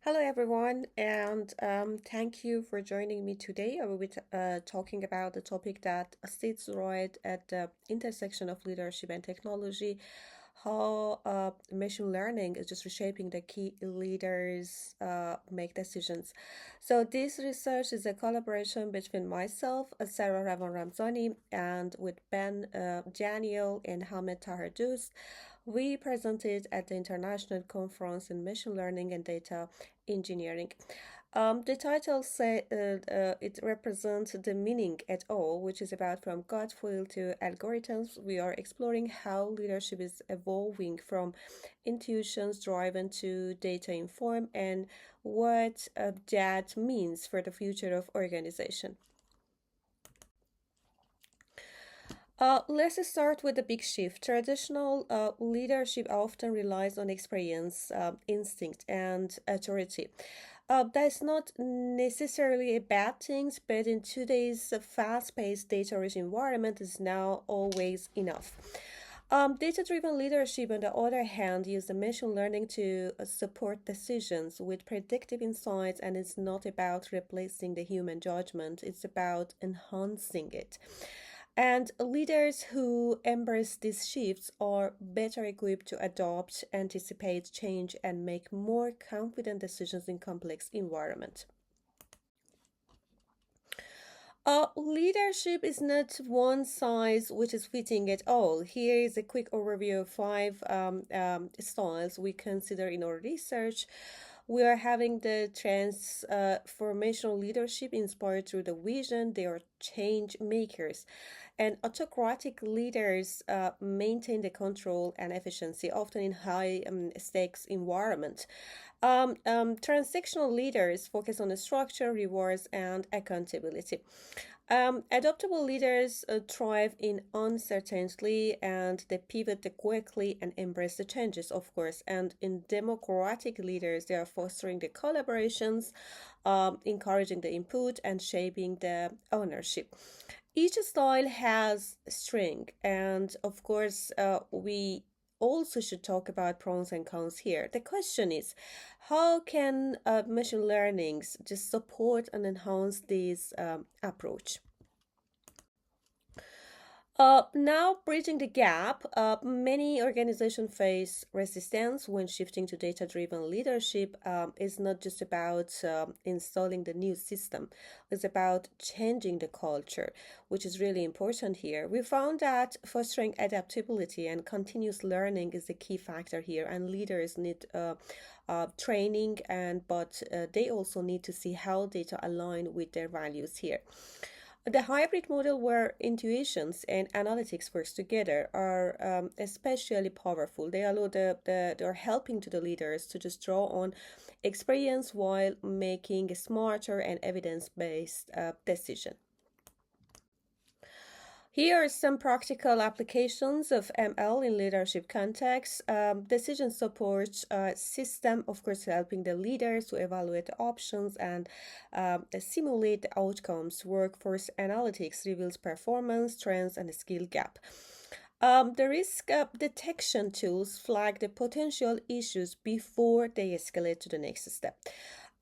Hello, everyone, and thank you for joining me today. I will be talking about the topic that sits right at the intersection of leadership and technology, how machine learning is just reshaping the key leaders make decisions. So, this research is a collaboration between myself, Sara, Ravan, Ramzani, and with Ben Daniel and Hamid Taherdoost. We presented at the International Conference in Machine Learning and Data Engineering. The title say it represents the meaning at all, which is about from gut feel to algorithms. We are exploring how leadership is evolving from intuitions driven to data informed and what that means for the future of organization. Let's start with the big shift. Traditional leadership often relies on experience, instinct, and authority. That's not necessarily a bad thing, but in today's fast-paced, data-rich environment, is now always enough. Data-driven leadership, on the other hand, uses machine learning to support decisions with predictive insights, and it's not about replacing the human judgment; it's about enhancing it. And leaders who embrace these shifts are better equipped to adopt, anticipate change, and make more confident decisions in complex environments. Leadership is not one size which is fitting at all. Here is a quick overview of five styles we consider in our research. We are having the transformational leadership inspired through the vision. They are change makers. And autocratic leaders maintain the control and efficiency, often in high stakes environment. Transactional leaders focus on the structure, rewards, and accountability. Adaptable leaders thrive in uncertainty and they pivot quickly and embrace the changes, of course. And in democratic leaders, they are fostering the collaborations, encouraging the input, and shaping the ownership. Each style has strength, and of course, we also should talk about pros and cons here. The question is, how can machine learnings just support and enhance this approach? Now, bridging the gap, many organizations face resistance when shifting to data driven leadership. Is not just about installing the new system, it's about changing the culture, which is really important here. We found that fostering adaptability and continuous learning is the key factor here, and leaders need training, and but they also need to see how data align with their values here. The hybrid model where intuitions and analytics works together are especially powerful. They allow they're helping to the leaders to just draw on experience while making a smarter and evidence-based decision. Here are some practical applications of ML in leadership context. Decision support system, of course, helping the leaders to evaluate the options and simulate the outcomes. Workforce analytics reveals performance, trends, and skill gap. The risk detection tools flag the potential issues before they escalate to the next step.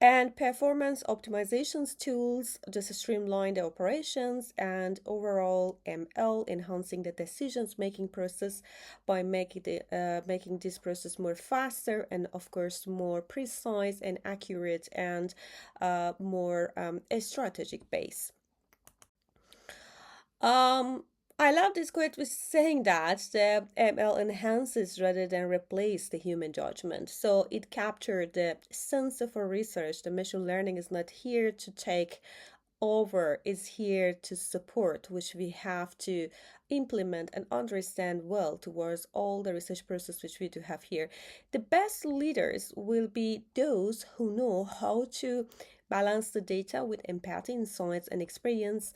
And performance optimizations tools just streamline the operations and overall ML enhancing the decisions making process by making this process more faster and of course more precise and accurate and more a strategic base. Um, I love this quote with saying that the ML enhances rather than replace the human judgment. So it captured the sense of our research. The machine learning is not here to take over, it's here to support, which we have to implement and understand well towards all the research process which we do have here. The best leaders will be those who know how to balance the data with empathy, insights, and experience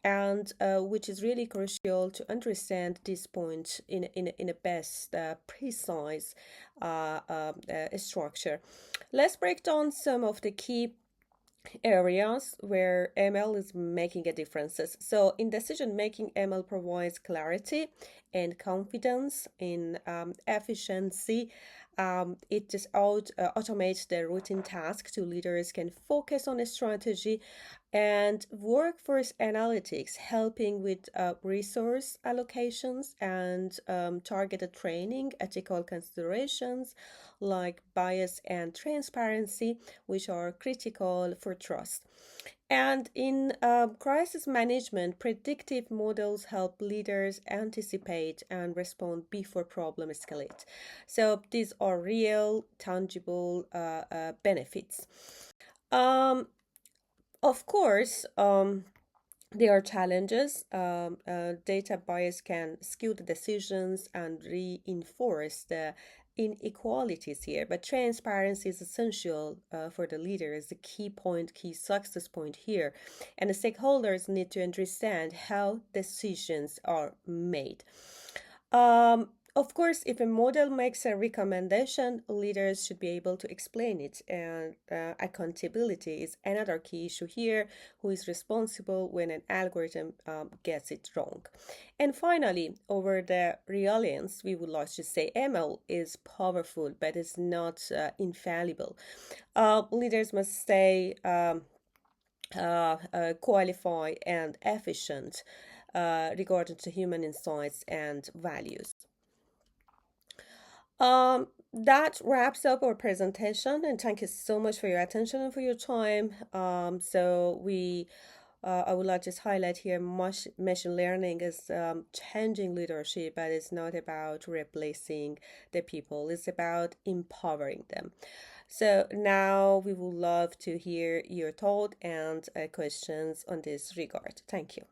and which is really crucial to understand this point in a best precise structure. Let's break down some of the key areas where ML is making a difference. So in decision making, ML provides clarity and confidence in efficiency It just automates the routine tasks so leaders can focus on a strategy and workforce analytics, helping with resource allocations and targeted training, ethical considerations like bias and transparency, which are critical for trust. And in crisis management, predictive models help leaders anticipate and respond before problems escalate. So these are real, tangible benefits. Um, of course, there are challenges. Data bias can skew the decisions and reinforce the inequalities here, but transparency is essential for the leaders, the key point, key success point here. And the stakeholders need to understand how decisions are made. Of course, if a model makes a recommendation, leaders should be able to explain it. And accountability is another key issue here. Who is responsible when an algorithm gets it wrong? And finally, over the reliance, we would like to say ML is powerful, but it's not infallible. Leaders must stay qualified and efficient regarding to human insights and values. That wraps up our presentation, and thank you so much for your attention and for your time. I would like to just highlight here, machine learning is changing leadership, but it's not about replacing the people. It's about empowering them. So now we would love to hear your thought and questions on this regard. Thank you.